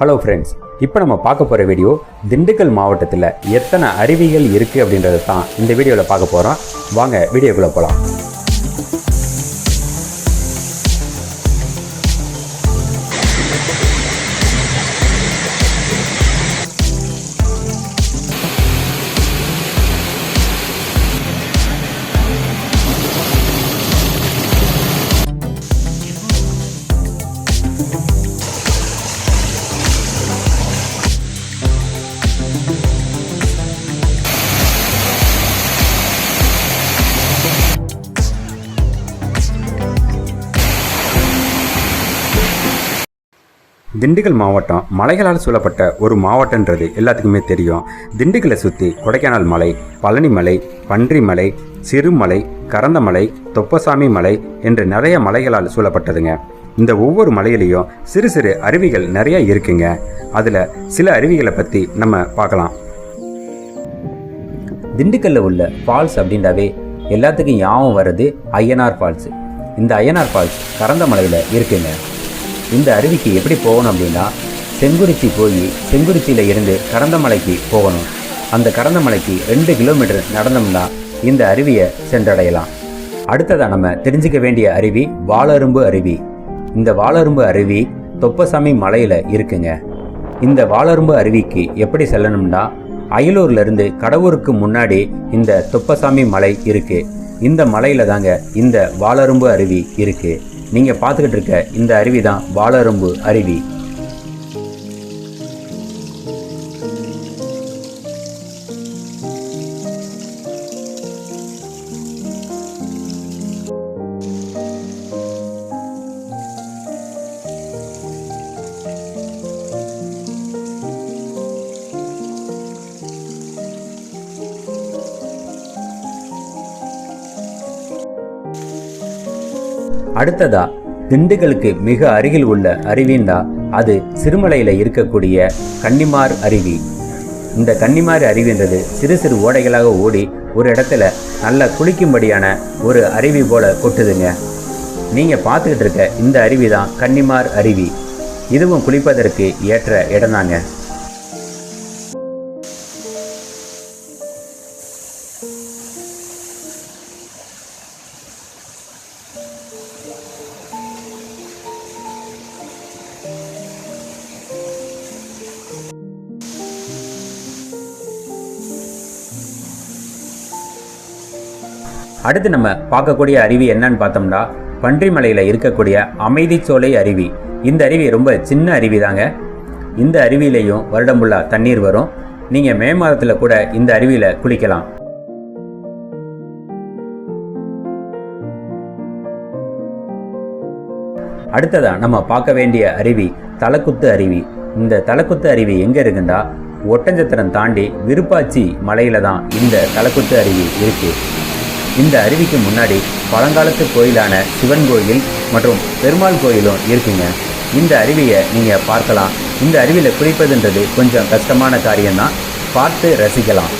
Hello friends, இப்போ நம்ம பார்க்க போகிற வீடியோ திண்டுக்கல் மாவட்டத்தில் எத்தனை அருவிகள் இருக்குது அப்படின்றது தான் இந்த வீடியோவில் பார்க்க போகிறோம். வாங்க வீடியோக்குள்ளே போகலாம். திண்டுக்கல் மாவட்டம் மலைகளால் சூழப்பட்ட ஒரு மாவட்டன்றது எல்லாத்துக்குமே தெரியும். திண்டுக்கலை சுற்றி கொடைக்கானல் மலை, பழனி மலை, பன்றி மலை, சிறுமலை, கரந்தமலை, தொப்பசாமி மலை என்று நிறைய மலைகளால் சூழப்பட்டதுங்க. இந்த ஒவ்வொரு மலையிலையும் சிறு சிறு அருவிகள் நிறைய இருக்குங்க. அதில் சில அருவிகளை பற்றி நம்ம பார்க்கலாம். திண்டுக்கல்ல உள்ள ஃபால்ஸ் அப்படின்றாவே எல்லாத்துக்கும் ஞாபகம் வர்றது ஐயனார் ஃபால்ஸ். இந்த ஐயனார் ஃபால்ஸ் கரந்தமலையில் இருக்குங்க. இந்த அருவிக்கு எப்படி போகணும் அப்படின்னா, செங்குறிச்சி போய் செங்குறிச்சியில் இருந்து கரந்தமலைக்கு போகணும். அந்த கரந்தமலைக்கு 2 கிலோமீட்டர் நடந்தோம்னா இந்த அருவியை சென்றடையலாம். அடுத்ததாக நம்ம தெரிஞ்சுக்க வேண்டிய அருவி வாளரும்பு அருவி. இந்த வாளரும்பு அருவி தொப்பசாமி மலையில் இருக்குங்க. இந்த வாளரும்பு அருவிக்கு எப்படி செல்லணும்னா, அயலூர்லேருந்து கடவுருக்கு முன்னாடி இந்த தொப்பசாமி மலை இருக்குது. இந்த மலையில் தாங்க இந்த வாளரும்பு அருவி இருக்குது. நீங்கள் பார்த்துக்கிட்டு இருக்க இந்த அருவி தான் வாளரும்பு அருவி. அடுத்ததா திண்டுக்கலுக்கு மிக அருகில் உள்ள அருவின்னா அது சிறுமலையில் இருக்கக்கூடிய கன்னிமார் அருவி. இந்த கன்னிமார் அருவின்றது சிறு சிறு ஓடைகளாக ஓடி ஒரு இடத்துல நல்லா குளிக்கும்படியான ஒரு அருவி போல கொட்டுதுங்க. நீங்கள் பார்த்துக்கிட்டு இருக்க இந்த அருவி தான் கன்னிமார் அருவி. இதுவும் குளிப்பதற்கு ஏற்ற இடம்தாங்க. அடுத்து நம்ம பார்க்கக்கூடிய அருவி என்னன்னு பார்த்தோம்னா, பன்றிமலையில் இருக்கக்கூடிய அமைதிச்சோலை அருவி. இந்த அருவி ரொம்ப சின்ன அருவி தாங்க. இந்த அருவியிலையும் வருடம் ஃபுல்லா தண்ணீர் வரும். நீங்கள் மே மாதத்தில் கூட இந்த அருவியில் குளிக்கலாம். அடுத்ததா நம்ம பார்க்க வேண்டிய அருவி தலக்குத்து அருவி. இந்த தலக்குத்து அருவி எங்கே இருக்குண்டா, ஒட்டஞ்சத்திரம் தாண்டி விருப்பாச்சி மலையில தான் இந்த தலக்குத்து அருவி இருக்கு. இந்த அருவிக்கு முன்னாடி பழங்காலத்து கோயிலான சிவன் கோயில் மற்றும் பெருமாள் கோயிலும் இருக்குங்க. இந்த அருவியை நீங்கள் பார்க்கலாம். இந்த அருவியில் குளிப்பதுன்றது கொஞ்சம் கஷ்டமான காரியம்தான், பார்த்து ரசிக்கலாம்.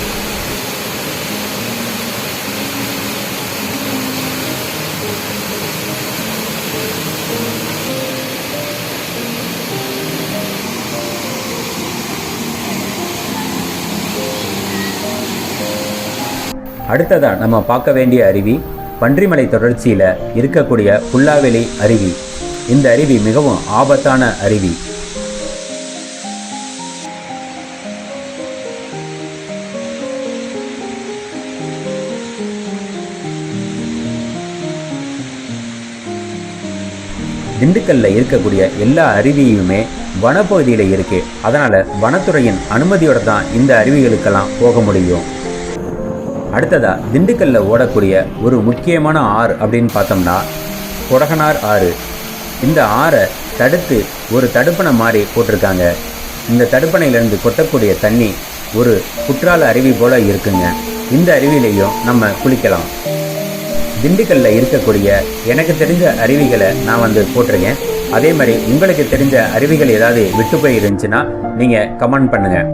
அடுத்ததாக நம்ம பார்க்க வேண்டிய அருவி பன்றிமலை தொடர்ச்சியில் இருக்கக்கூடிய புல்லாவெளி அருவி. இந்த அருவி மிகவும் ஆபத்தான அருவி. திண்டுக்கல்ல இருக்கக்கூடிய எல்லா அருவியுமே வனப்பகுதியில் இருக்கு. அதனால வனத்துறையின் அனுமதியோட தான் இந்த அருவிகளுக்கெல்லாம் போக முடியும். அடுத்ததா திண்டுக்கல்ல ஓடக்கூடிய ஒரு முக்கியமான ஆறு அப்படின்னு பார்த்தோம்னா கொடகனார் ஆறு. இந்த ஆறை தடுத்து ஒரு தடுப்பணை மாதிரி போட்டிருக்காங்க. இந்த தடுப்பணையிலேருந்து கொட்டக்கூடிய தண்ணி ஒரு குற்றால அருவி போல இருக்குங்க. இந்த அருவியிலையும் நம்ம குளிக்கலாம். திண்டுக்கல்ல இருக்கக்கூடிய எனக்கு தெரிஞ்ச அருவிகளை நான் போட்டிருக்கேன். அதே மாதிரி உங்களுக்கு தெரிஞ்ச அருவிகள் ஏதாவது விட்டு போய் இருந்துச்சுன்னா நீங்கள் கமெண்ட் பண்ணுங்கள்.